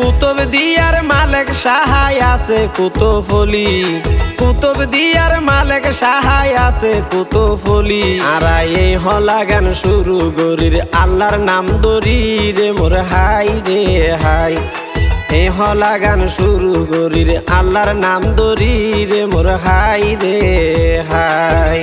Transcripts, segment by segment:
কুতুব দিয়ার মালিক সাহায় আছে কুতুফলি, কুতুব দিয়ার মালিক সাহায় আছে কুতুফলি। আরা এই হলা গান শুরু গরির আল্লাহর নাম দরি রে মোর হাই রে হাই। এই হলা গান শুরু গরির আল্লাহর নাম দরি রে মোর হাই রে হাই।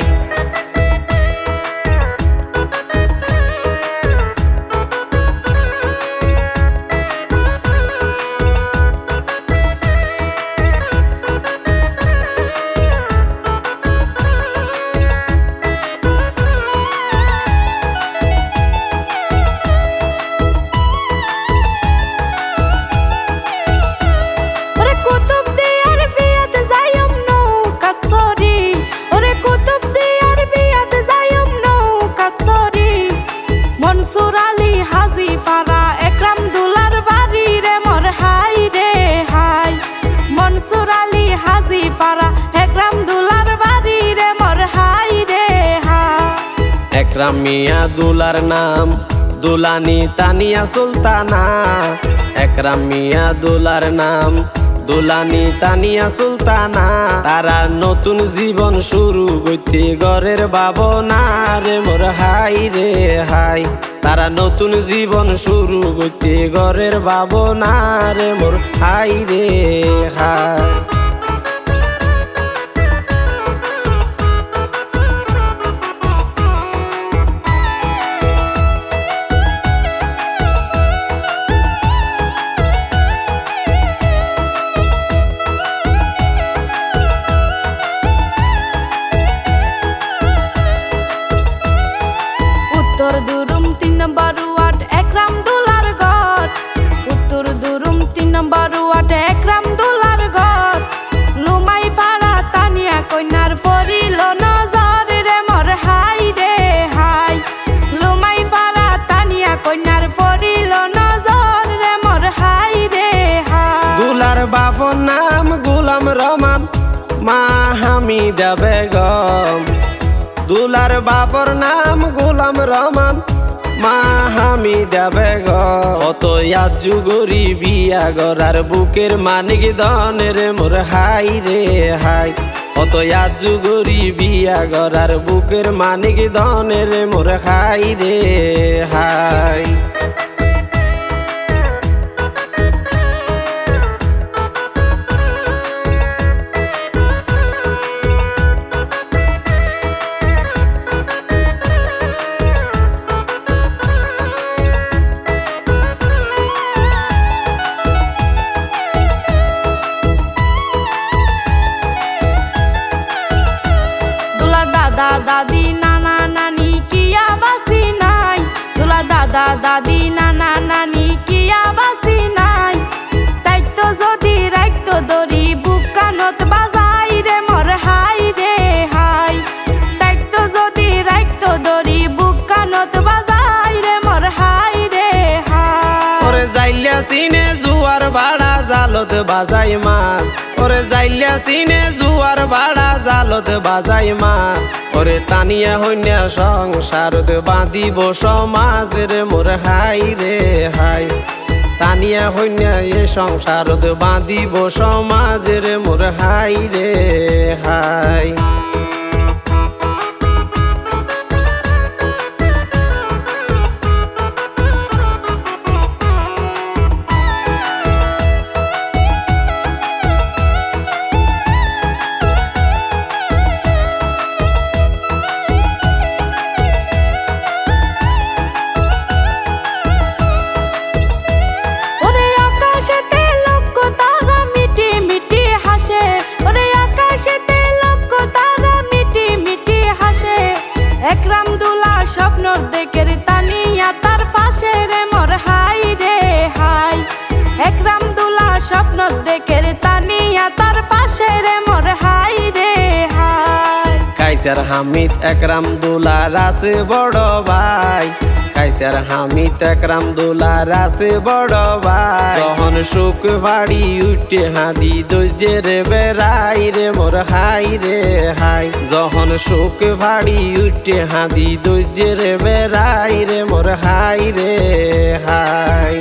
একরাম মিয়া দুলার নাম দুলানি তানিয়া সুলতানা। একরাম মিয়া দুলার নাম দুলানি তানিয়া সুলতানা। তারা নতুন জীবন শুরু করতে ঘরের ভাবনা রে মোর হাই রে হাই। তারা নতুন জীবন শুরু করতে ঘরের ভাবনা রে মোর হাই রে হাই। উত্তর দুরুম 3 নম্বর ওয়ার্ড একরাম দুলার ঘর। উত্তর দুরুম 3 নম্বর ওয়ার্ড একরাম দুলার ঘর। লুমাই পাড়া তানিয়া কন্যার পরিল নজর রে মোর হাই রে হাই। লুমাই পাড়া তানিয়া কন্যার পরিল নজর রে মোর হাই রে হাই। দুলার বাপর নাম গোলাম রহমান মা হামিদা বেগম। দুলার বাপর নাম গোলাম রহমান মা হামিদা বেগম। অত ইয়াজু গরি বিয়া গরার বুকের মানিক দনের মোর হাই রে হাই। অত ইয়াজু গরি বিয়া গরার বুকের মানিক দনের মোর হাই রে হাই। দাদি নানা নানি কিয়া বাসি নাই। দুলা দাদা দাদি নানা নানি কিয়া বাসি নাই। তাইতো যদি রাইতো দরি বুক কানত বাজাই রে মোর হাই রে হাই। তাইতো যদি রাইতো দরি বুক কানত বাজাই রে মোর হাই রে হাই। ওরে যাইলা সিনে জুয়ার ভাড়া জালত বাজাই মাছ। ওরে যাইলা সিনে জুয়ার ভাড়া জালত বাজাই মাছ। ওরে তানিয়া হইনা সংসারত বাঁধিব সমাজ রে মোর হাই রে হাই। তানিয়া হইনা এ সংসারত বাঁধিব সমাজ রে মোর হাই রে হাই। একরাম দুলা স্বপ্নর দেখের তানিয়া তার পাশে রে মোর হাই রে হাই। একরাম দুলা স্বপ্নর দেখের তানিয়া তার পাশে রে মোর হাই রে হাই। কাইসার হামিদ একরাম দুলার আছে বড় ভাই। কাইসার হামিদ একরাম দুলার আছে বড় ভাই। যখন সুখ বাড়ি উঠে হাদি দৈজের বেড়াই রে মোর হাই রে হাই। যখন সুখ বাড়ি উঠে হাদি দৈজের বেড়াই রে মোর হাই রে হাই।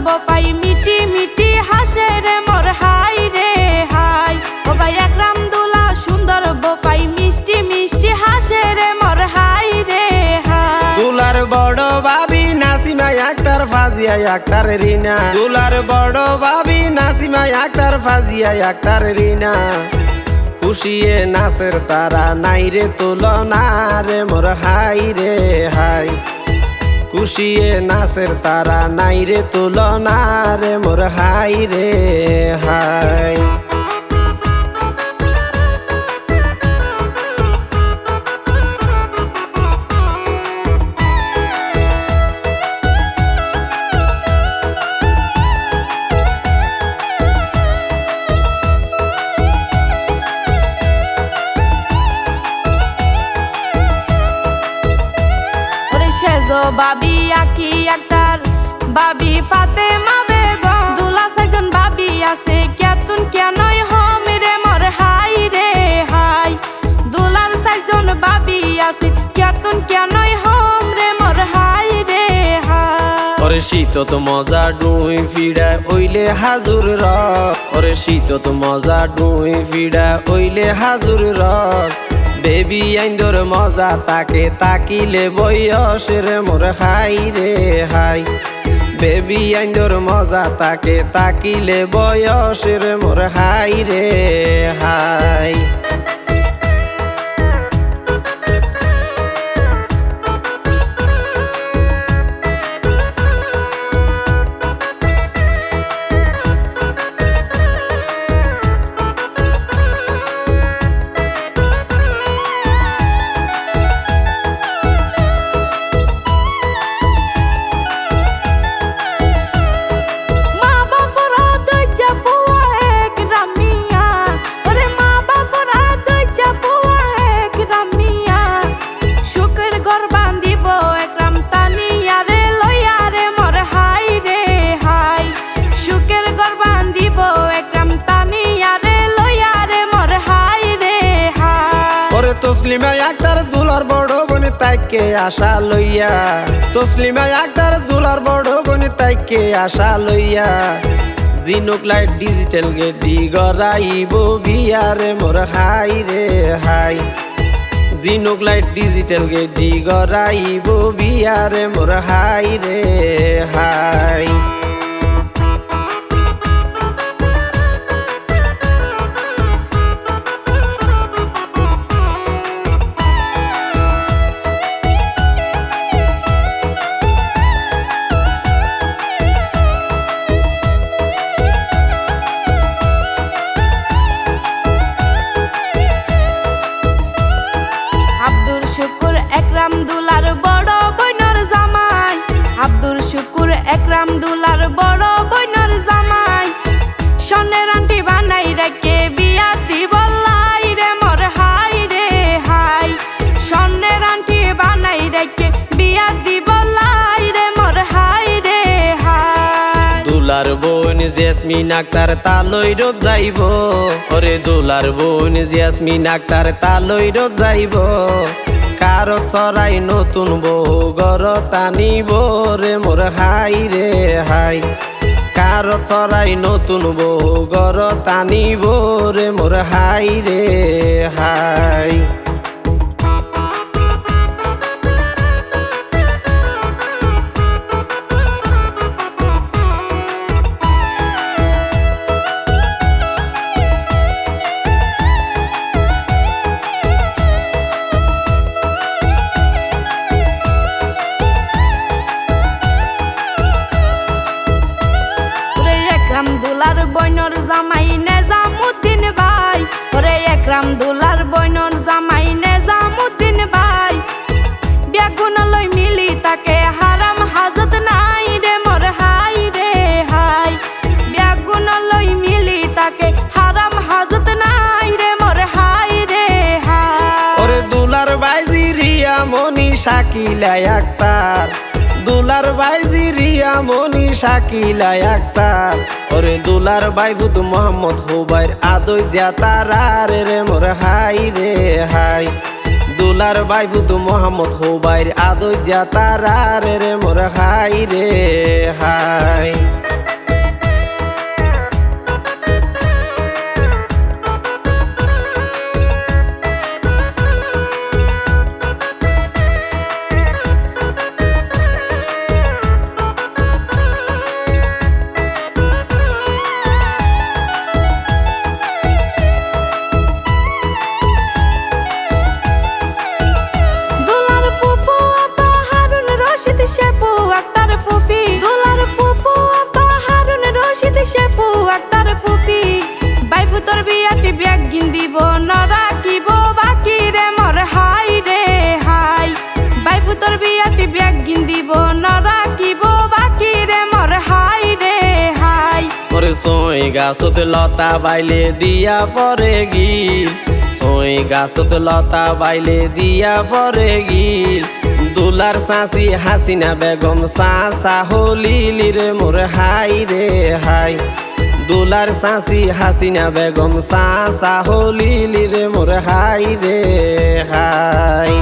বোফাই মিটি মিটি হাসে রে মোর হাই রে হাই। ও ভাই একরাম দুলা সুন্দর বোফাই মিষ্টি মিষ্টি হাসে রে মোর হাই রে হাই। দুলার বড় ভাবি নাসিমা আক্তার ফাজিয়া আক্তার রিনা, দুলার বড় ভাবি নাসিমা আক্তার ফাজিয়া আক্তার রিনা। খুশিয়ে নাচের তারা নাই রে তুলনা রে মোর হাই রে হাই। খুশিয়ে নাচের তারা নাই রে তুলনা রে মোর হাই রে হাই। বাবি আকি আক্তার বাবি ফাতেমা বেগম দুলা সাইজন বাবি আছে কেতুন কেনই হম রে মোর হাই রে হাই। দুলার সাইজন বাবি আছে কেতুন কেনই হম রে মোর হাই রে হাই। ওরে শীতত মজা ডুই ফিড়া ওইলে হাজুর র, ওরে শীতত মজা ডুই ফিড়া ওইলে হাজুর র। বেবি আইন্দর মজা তাকে তাকিলে বয়স রে মোর হাই রে হাই। বেবি আইন্দর মজা তাকে তাকিলে বয়স রে মোর হাই রে হাই। তসলিমা আক্তার দুলার বড় বোন তাইকে আশা লইয়া, তসলিমা আক্তার দুলার বড় বোন তাইকে আশা লইয়া। জিনুক লাইট ডিজিটাল গেডি গড়াইব বিয়ারে মোর হাই রে হাই। জিনুক লাইট ডিজিটাল গেডি গড়াইব বিয়ারে মোর হাই রে হাই। একরাম দুলার বড় বইনর জামাই, আব্দুল শুকুর একরাম দুলার বড় বইনর জামাই। স্বর্ণের আন্টি বানাই রেখে বিয়া দিবলাই রে মোর হাই রে হাই। স্বর্ণের আন্টি বানাই রেখে বিয়া দিবলাই রে মোর হাই রে হাই। দুলার বোন জেসমিন আক্তার তালই রোদ যাইব, ওরে দুলার বোন জেসমিন আক্তার তালই রোদ যাইব। কারো চড়াই নতুন বউ গর টানিব রে মোর হাই রে হাই। কারো চড়াই নতুন বউ গর টানিব রে মোর হাই রে হাই। দুলার বইনর জামাই নেজামুদ্দিন ভাই, ওরে একরাম দুলার বইনর জামাই নেজামুদ্দিন ভাই। বেগুন লই মিলি তাকে হারাম হাজত নাই রে মোর হাই রে হাই। বেগুন লই মিলি তাকে হারাম হাজত নাই রে মোর হাই রে হাই। ওরে দুলার বাইজি রিয়া মনি শাকিলা আক্তার, দুলার বাইজি রিয়া মনি শাকিলা আক্তার। ওরে দুলার বাইবুদ মোহাম্মদ হুবাইর আদই জাতারা রে মোর হাই রে হাই। দুলার বাইবুদ মোহাম্মদ হুবাইর আদই জাতারা রে মোর হাই রে হাই। সই গাছত লতা বাইলে দিয়া পরে গিল সই গাছত লতা বাইলে দিয়া পরে গিল দুলার চাচি হাসিনা বেগম চাচা হলিলি রে মোর হাই রে হাই দুলার চাচি হাসিনা বেগম চাচা হলিলি রে মোর হাই রে হাই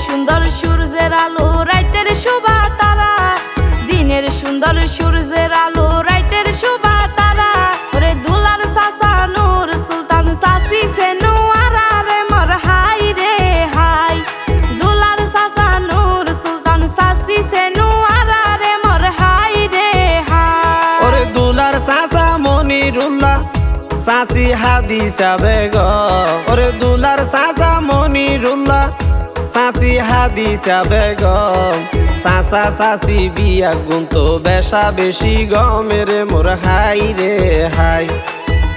সুন্দর সূর্যের আলো রাইতের শোভা তারা দিনের সুন্দর সূর্যের আলো রাইতের শোভা তারা ওরে দুলার চাচা নূর সুলতান চাচি সেনুয়ারা রে মোর হাই রে হাই দুলার চাচা নূর সুলতান চাচি সেনুয়ারা রে মোর হাই রে হাই ওরে দুলার চাচা মনিরুল্লাহ চাচি হাদিসা বেগম ওরে দুলার চাচা মনিরুল্লাহ চাচি হাদিসা বেগম চাচা চাচি বিয়া গুনতো বেশা বেশি গমেরে মোর হাই রে হাই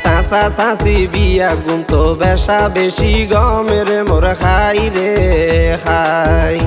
চাচা চাচি বিয়া গুনতো বেশা বেশি গমেরে মোর হাই রে হাই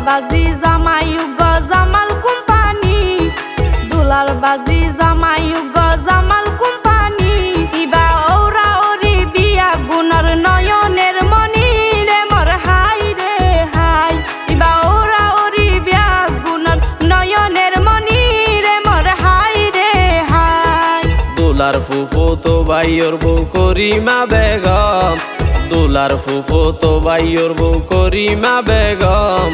বাজি জামাইউগ জামাল কোম্পানি দুলার বাজি জামাইউগ জামাল কোম্পানি ইবা ওরা ওরি বিয়া গুণর নয়নের মনি রে মোর হাই রে হাই ইবা ওরা ওরি বিয়া গুণর নয়নের মনি রে মোর হাই রে হাই দুলার ফুফু তো বাইর বউ করিমা বেগম দুলার ফুফু তো বাইর বউ করিমা বেগম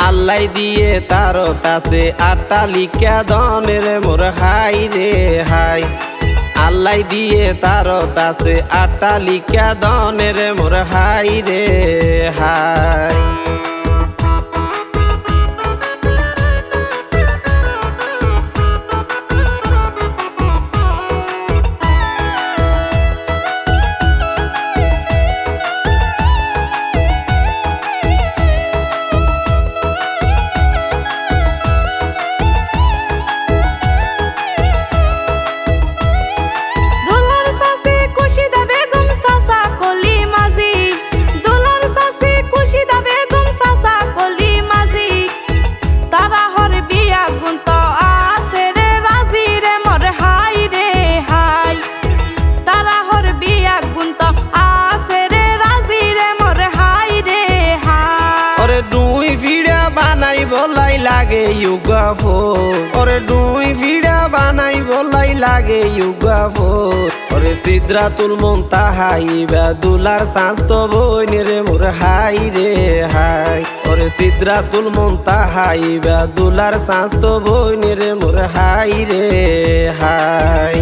আল্লাই দিয়ে তার তাছে আটালিকা দনের মোর হাই রে হাই আল্লাই দিয়ে তার তাছে আটালিকা দনের মোর হাই রে হাই বলাই লাগে ইউগাফো ওরে দুই ভিড়া বানাই বলাই লাগে ইউগাফো ওরে সিদরাতুল মুনতাহা ইবা দুলার শাস্ত বইনে রে মোর হাই রে হাই ওরে সিদরাতুল মুনতাহা ইবা দুলার শাস্ত বইনে রে মোর হাই রে হাই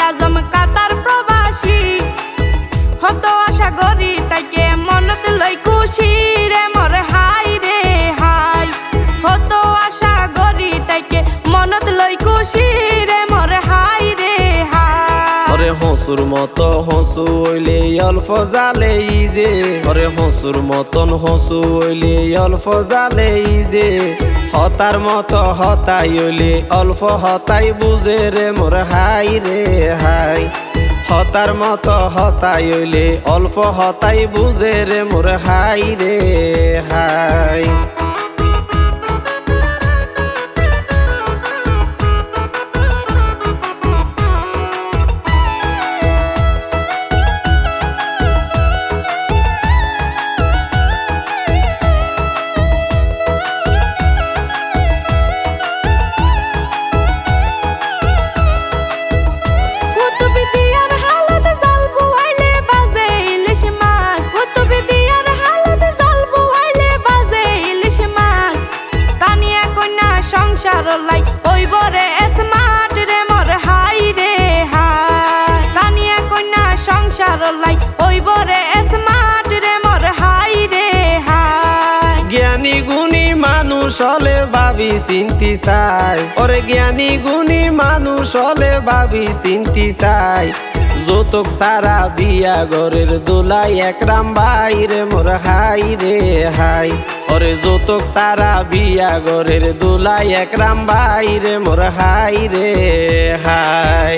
আজম কাতার প্রবাসী হত আশা করি তাকে মনত লই খুশি রে মোর হাই রে হাই হত আশা করি তাকে মনত লই খুশি রে মোর হাই রে হাই ওরে হসুর মতো হসু হইলে অল্প জালে যে ওরে হসুর মতন হসু হইলে অল্প জালে যে হতার মতো হতাই হইলে অল্প হতাই বুঝে রে মোর হাই রে হাই হতার মতো হতাই হইলে অল্প হতাই বুঝে রে মোর হাই রে হাই লাই ওই বরে স্মার্ট রে মোর হাই রে হাই কানিয়া কন্যা সংসার লাই ওই বরে স্মার্ট রে মোর হাই রে হাই জ্ঞানী গুণী মানুষ হলে ভাবি চিন্তি চাই ওরে জ্ঞানী গুণী মানুষ হলে ভাবি চিন্তি চাই যৌতুক সারা বিয়া ঘরের দোলাই একরাম ভাই রে মোর হাই রে হাই ওরে যৌতুক সারা বিয়া ঘরের দোলাই একরাম ভাই রে মোর হাই রে হাই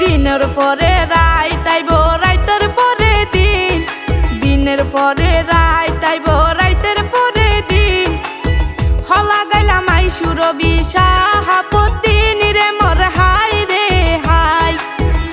দিনের পরে রাত আইব রাইতের পরে দিন দিনের পরে রাত আইব রাইতের পরে দিন হলা গাইলাম আই সুরবি শাহাবুদ্দিন রে মোর হাই রে হাই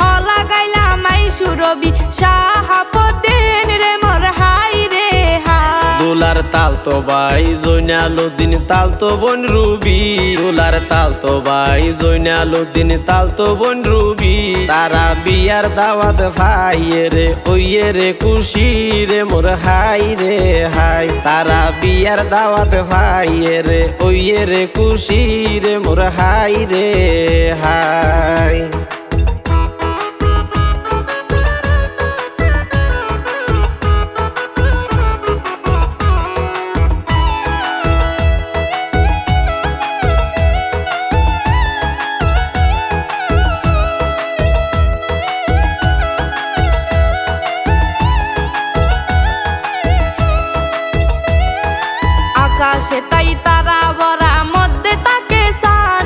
হলা গাইলাম আই সুরবি শাহাবুদ্দিন রে মোর হাই রে হাই দোলার তাল তো ভাই জৈনালুদ্দিন তাল তো বোন রুবি দোলার তাল তো ভাই জৈনালুদ্দিন তাল তো বোন রুবি তারা বিয়ার দাওয়াত ভাইয়ে রে ওইয়ে রে খুশি রে মোর হাই রে হাই তারা বিয়ার দাওয়াত ভাইয়ে রে ওইয়ে রে খুশি রে মোর হাই রে হাই আকাশে তাই তারা বরা মধ্যে তাকে সান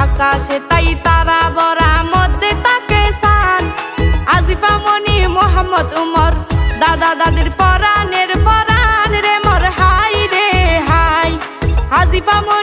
আকাশে তাই তারা বরা মধ্যে তাকে সান আজিফা মনি মোহাম্মদ উমর দাদা দাদির পরাণের পরাণ রে মোর হাই রে হাই আজিফা মনি